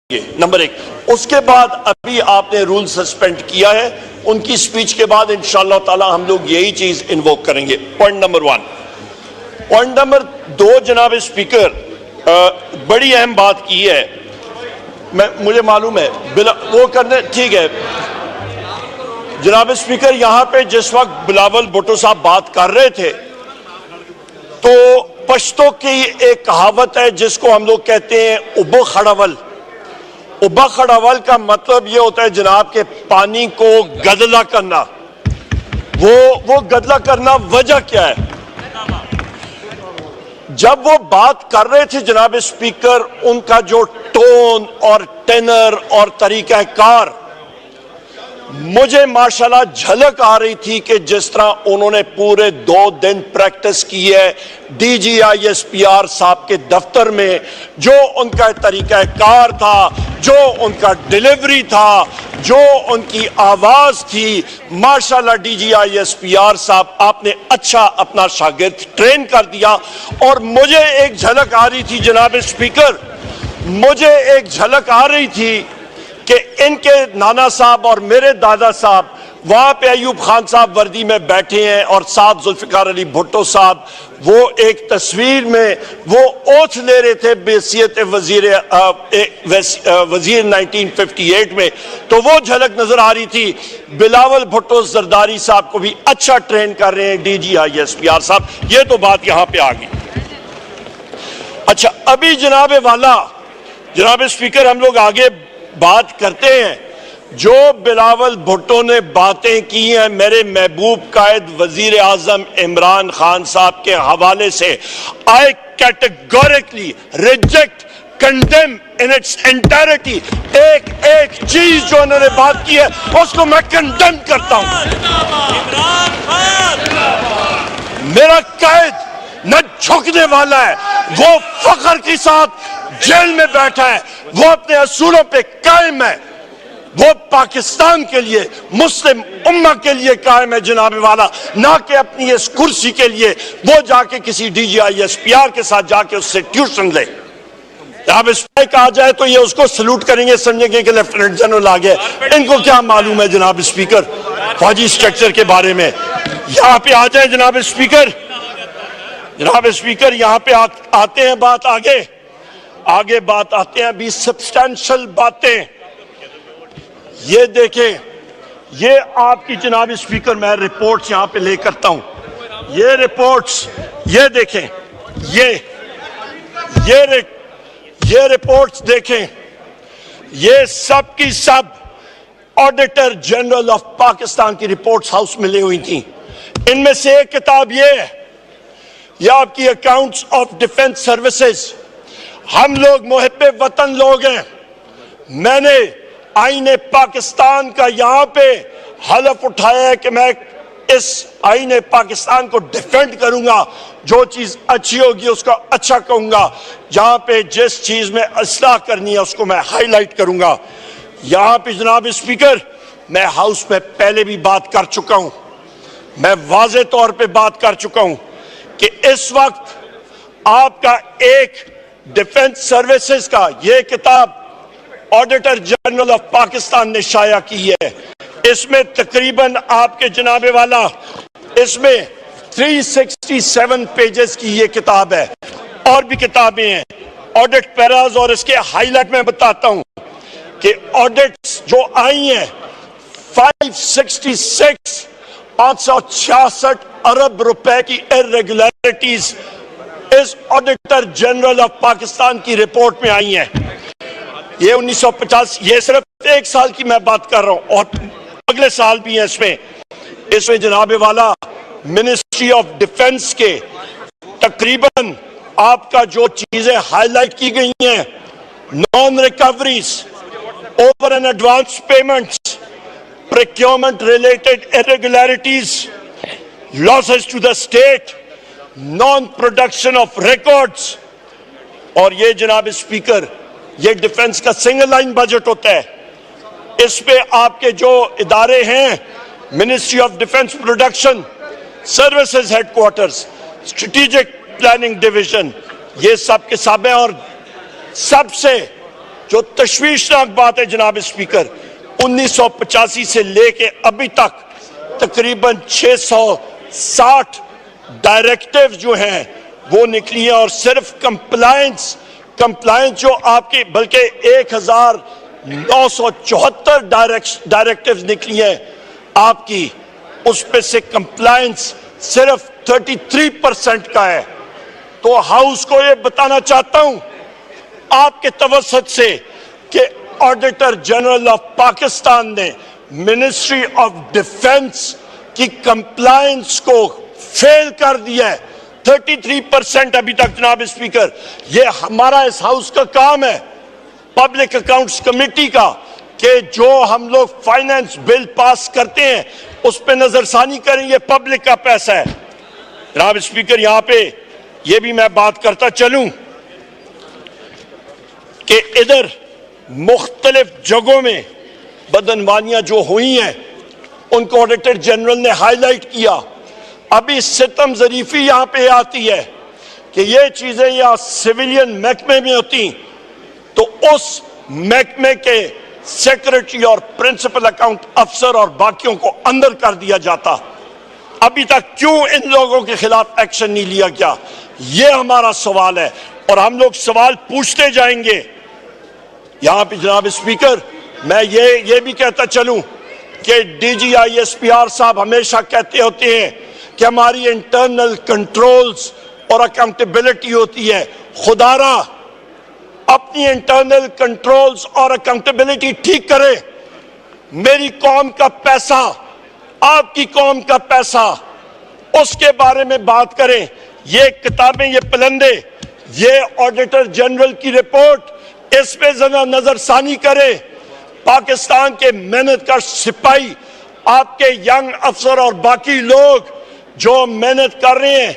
Number 1. اس کے بعد ابھی آپ نے رول سسپینڈ کیا ہے، ان کی سپیچ کے بعد انشاءاللہ تعالی ہم لوگ یہی چیز انووک کریں گے. Point number 1. پوائنٹ نمبر 2 جناب اسپیکر بڑی اہم بات کی ہے، مجھے معلوم ہے وہ کرنے ٹھیک ہے. جناب اسپیکر یہاں پہ جس وقت بلاول بھٹو صاحب بات کر رہے تھے تو پشتو کی ایک کہاوت ہے جس کو ہم لوگ کہتے ہیں ابو خڑاول. ابا خڑاول کا مطلب یہ ہوتا ہے جناب کہ پانی کو گدلا کرنا. وہ گدلا کرنا وجہ کیا ہے؟ جب وہ بات کر رہے تھے جناب اسپیکر، ان کا جو ٹون اور ٹینر اور طریقہ کار مجھے ماشاءاللہ جھلک آ رہی تھی کہ جس طرح انہوں نے پورے 2 دن پریکٹس کی ہے D G I S P R صاحب کے دفتر میں. جو ان کا طریقہ کار تھا، جو ان کا ڈیلیوری تھا، جو ان کی آواز تھی، ماشاءاللہ D G I S P R صاحب آپ نے اچھا اپنا شاگرد ٹرین کر دیا. اور مجھے ایک جھلک آ رہی تھی جناب اسپیکر، مجھے ایک جھلک آ رہی تھی کہ ان کے نانا صاحب اور میرے دادا صاحب وہاں پہ ایوب خان صاحب وردی میں بیٹھے ہیں اور ساتھ ذوالفقار علی بھٹو صاحب، وہ ایک تصویر میں وہ اوتھ لے رہے تھے بحیثیت وزیر 1958 میں. تو وہ جھلک نظر آ رہی تھی. بلاول بھٹو زرداری صاحب کو بھی اچھا ٹرین کر رہے ہیں D G I S P R صاحب. یہ تو بات یہاں پہ آ گئی. اچھا ابھی جناب والا جناب اسپیکر ہم لوگ آگے بات کرتے ہیں. جو بلاول بھٹو نے باتیں کی ہیں میرے محبوب قائد وزیر اعظم عمران خان صاحب کے حوالے سے، I categorically reject, condemn in its entirety. ایک چیز جو انہوں نے بات کی ہے اس کو میں کنڈم کرتا ہوں. میرا قائد نہ جھکنے والا ہے، وہ فخر کے ساتھ جیل میں بیٹھا ہے، وہ اپنے اصولوں پہ قائم ہے، وہ پاکستان کے لیے مسلم امہ کے لیے قائم ہے جناب والا، نہ کہ اپنی اس کرسی کے لیے وہ جا کے کسی D G I S P R کے ساتھ جا کے اس سے ٹیوشن لے. اب اس پہ کہا جائے تو یہ اس کو سلوٹ کریں گے، سمجھیں گے کہ لیفٹیننٹ جنرل آ گئے. ان کو کیا معلوم ہے جناب اسپیکر فوجی سٹرکچر کے بارے میں. یہاں پہ آ جائیں جناب اسپیکر. جناب اسپیکر یہاں پہ آتے ہیں، بات آگے بات آتے ہیں ابھی سبسٹینشل باتیں. یہ دیکھیں، یہ آپ کی جناب اسپیکر میں رپورٹس یہاں پہ لے کرتا ہوں. یہ رپورٹس یہ دیکھیں، یہ رپورٹس دیکھیں، یہ سب کی سب آڈیٹر جنرل آف پاکستان کی رپورٹس ہاؤس میں لے ہوئی تھیں. ان میں سے ایک کتاب یہ آپ کی اکاؤنٹس آف ڈیفنس سروسز. ہم لوگ محب وطن لوگ ہیں. میں نے آئین پاکستان کا یہاں پہ حلف اٹھایا ہے کہ میں اس آئین پاکستان کو ڈیفینڈ کروں گا. جو چیز اچھی ہوگی اس کو اچھا کہوں گا. جہاں پہ جس چیز میں اصلاح کرنی ہے اس کو میں ہائی لائٹ کروں گا. یہاں پہ جناب اسپیکر میں ہاؤس میں پہلے بھی بات کر چکا ہوں، میں واضح طور پہ بات کر چکا ہوں کہ اس وقت آپ کا ایک ڈیفنس سروسز کا یہ کتاب آڈیٹر جنرل آف پاکستان نے شائع کی ہے. اس میں تقریباً آپ کے جناب والا اس میں 367 پیجز کی یہ کتاب ہے. اور بھی کتابیں ہیں آڈٹ پیراز، اور اس کے ہائی لائٹ میں بتاتا ہوں کہ آڈٹس جو آئی ہیں 566 ارب روپے کی irregularities اس آڈیٹر جنرل آف پاکستان کی رپورٹ میں آئی ہیں. یہ 1950، یہ صرف 1 سال کی میں بات کر رہا ہوں اور اگلے سال بھی ہیں. اس میں جناب والا منسٹری آف ڈیفنس کے تقریباً آپ کا جو چیزیں ہائی لائٹ کی گئی ہیں، naan recoveries, over and advance payments, procurement related irregularities، losses to the state، naan production of records. اور یہ جناب اسپیکر یہ ڈیفنس کا سنگل لائن بجٹ ہوتا ہے. اس پہ آپ کے جو ادارے ہیں ministry of defence production, services headquarters, strategic planning division, یہ سب کے سب ہیں. اور سب سے جو تشویشناک بات ہے جناب اسپیکر، 1985 سے لے کے ابھی تک تقریباً 660 ڈائریکٹیو جو ہیں وہ نکلی ہیں، اور صرف کمپلائنس جو آپ کی بلکہ 1974 ڈائریکٹیوز نکلی ہیں آپ کی، اس پہ سے کمپلائنس صرف 33% کا ہے۔ تو ہاؤس کو یہ بتانا چاہتا ہوں آپ کے توسط سے کہ آڈیٹر جنرل آف پاکستان نے منسٹری آف ڈیفنس کی کمپلائنس کو فیل کر دیا ہے۔ 33% ابھی تک جناب اسپیکر، یہ ہمارا اس ہاؤس کا کام ہے، پبلک اکاؤنٹس کمیٹی کا، کہ جو ہم لوگ فائنانس بل پاس کرتے ہیں اس پہ نظر ثانی کریں، یہ پبلک کا پیسہ ہے۔ جناب اسپیکر، یہاں پہ یہ بھی میں بات کرتا چلوں کہ ادھر مختلف جگہوں میں بدعنوانیاں جو ہوئی ہیں ان کو آڈیٹر جنرل نے ہائی لائٹ کیا۔ ابھی ستم ظریفی یہاں پہ آتی ہے کہ یہ چیزیں یا سیویلین محکمے میں ہوتی تو اس محکمے کے سیکرٹری اور پرنسپل اکاؤنٹ افسر اور باقیوں کو اندر کر دیا جاتا۔ ابھی تک کیوں ان لوگوں کے خلاف ایکشن نہیں لیا گیا؟ یہ ہمارا سوال ہے اور ہم لوگ سوال پوچھتے جائیں گے۔ یہاں پہ جناب اسپیکر میں یہ بھی کہتا چلوں کہ D G I S P R صاحب ہمیشہ کہتے ہوتے ہیں کہ ہماری انٹرنل کنٹرولز اور اکاؤنٹیبلٹی ہوتی ہے۔ خدا را اپنی انٹرنل کنٹرولز اور اکاؤنٹیبلٹی ٹھیک کرے۔ میری قوم کا پیسہ، آپ کی قوم کا پیسہ، اس کے بارے میں بات کریں۔ یہ کتابیں، یہ پلندے، یہ آڈیٹر جنرل کی رپورٹ، اس پہ ذرا نظر ثانی کرے۔ پاکستان کے محنت کا سپاہی، آپ کے ینگ افسر اور باقی لوگ جو محنت کر رہے ہیں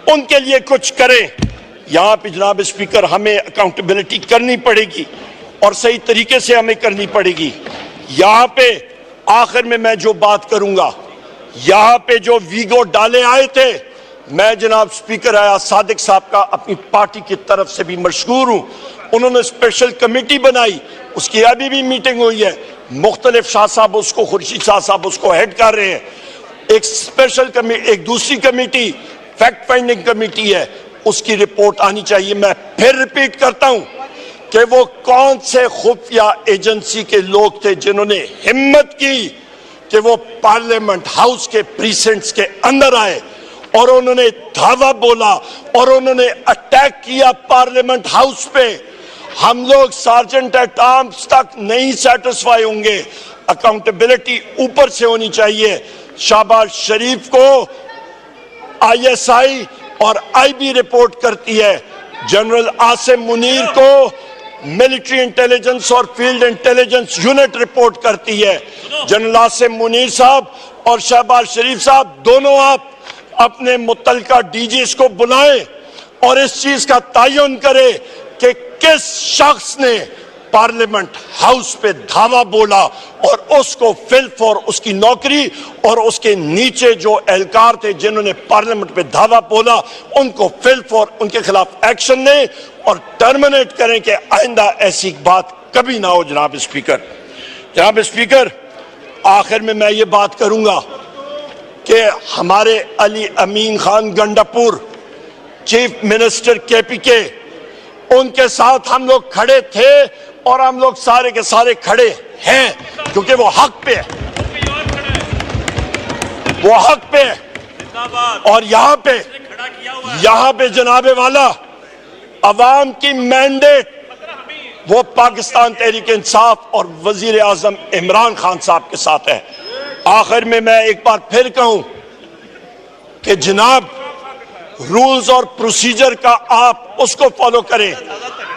ان کے لیے کچھ کریں۔ یہاں پہ جناب اسپیکر ہمیں اکاؤنٹیبلٹی کرنی پڑے گی اور صحیح طریقے سے ہمیں کرنی پڑے گی۔ یہاں پہ آخر میں جو بات کروں گا، یہاں پہ جو ویگو ڈالے آئے تھے، میں جناب اسپیکر آیا صادق صاحب کا اپنی پارٹی کی طرف سے بھی مشکور ہوں۔ انہوں نے اسپیشل کمیٹی بنائی، اس کی ابھی بھی میٹنگ ہوئی ہے، مختلف شاہ صاحب اس کو، خورشید شاہ صاحب اس کو ہیڈ کر رہے ہیں۔ ایک اسپیشل کمیٹی، ایک دوسری کمیٹی فیکٹ فائنڈنگ کمیٹی ہے، اس کی رپورٹ آنی چاہیے۔ میں پھر ریپیٹ کرتا ہوں کہ وہ کون سے خفیہ ایجنسی کے لوگ تھے جنہوں نے ہمت کی کہ وہ پارلیمنٹ ہاؤس کے پریسنٹس کے اندر آئے اور انہوں نے دھاوا بولا اور انہوں نے اٹیک کیا پارلیمنٹ ہاؤس پہ۔ ہم لوگ سارجنٹ ایٹ آرمز تک نہیں سیٹسفائی ہوں گے، اکاؤنٹیبلٹی اوپر سے ہونی چاہیے۔ شہباز شریف کو آئی ایس آئی اور آئی بی رپورٹ کرتی ہے، جنرل عاصم منیر کو ملٹری انٹیلیجنس اور فیلڈ انٹیلیجنس یونٹ رپورٹ کرتی ہے۔ جنرل عاصم منیر صاحب اور شہباز شریف صاحب دونوں آپ اپنے متعلقہ ڈی جیز کو بلائیں اور اس چیز کا تعین کرے کہ کس شخص نے پارلیمنٹ ہاؤس پہ دھاوا بولا اور اس کو فل فور اس کی نوکری اور اس کے نیچے جو اہلکار تھے جنہوں نے پارلیمنٹ پہ دھاوا بولا ان کو فل فور ان کے خلاف ایکشن لیں اور ٹرمینیٹ کریں کہ آئندہ ایسی بات کبھی نہ ہو۔ جناب اسپیکر آخر میں یہ بات کروں گا کہ ہمارے علی امین خان گنڈاپور چیف منسٹر کے پی کے، ان کے ساتھ ہم لوگ کھڑے تھے اور ہم لوگ سارے کے سارے کھڑے ہیں کیونکہ وہ حق پہ ہے، وہ حق پہ ہے۔ اور یہاں پہ جناب والا عوام کی مینڈیٹ وہ پاکستان تحریک انصاف اور وزیر اعظم عمران خان صاحب کے ساتھ ہے۔ آخر میں ایک بار پھر کہوں کہ جناب رولز اور پروسیجر کا آپ اس کو فالو کریں۔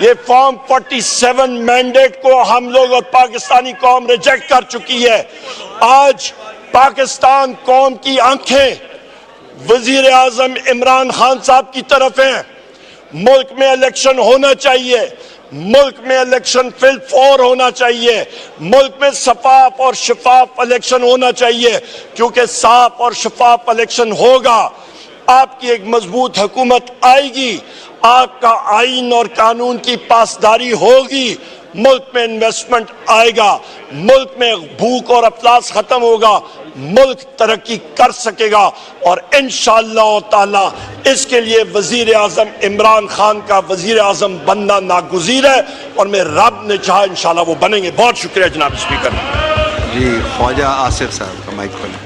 یہ فارم 47 مینڈیٹ کو ہم لوگ اور پاکستانی قوم ریجیکٹ کر چکی ہے۔ آج پاکستان قوم کی آنکھیں وزیر اعظم عمران خان صاحب کی طرف ہیں۔ ملک میں الیکشن ہونا چاہیے، ملک میں الیکشن فل فور ہونا چاہیے، ملک میں صاف اور شفاف الیکشن ہونا چاہیے، کیونکہ صاف اور شفاف الیکشن ہوگا، آپ کی ایک مضبوط حکومت آئے گی، آپ کا آئین اور قانون کی پاسداری ہوگی، ملک میں انویسٹمنٹ آئے گا, ملک میں بھوک اور افلاس ختم ہوگا, ملک ترقی کر سکے گا. اور انشاءاللہ تعالی اس کے لیے وزیر اعظم عمران خان کا وزیر اعظم بننا ناگزیر ہے, اور میں رب نے چاہا انشاءاللہ وہ بنیں گے. بہت شکریہ جناب اسپیکر. جی خواجہ آصف صاحب کا مائک کھولیں.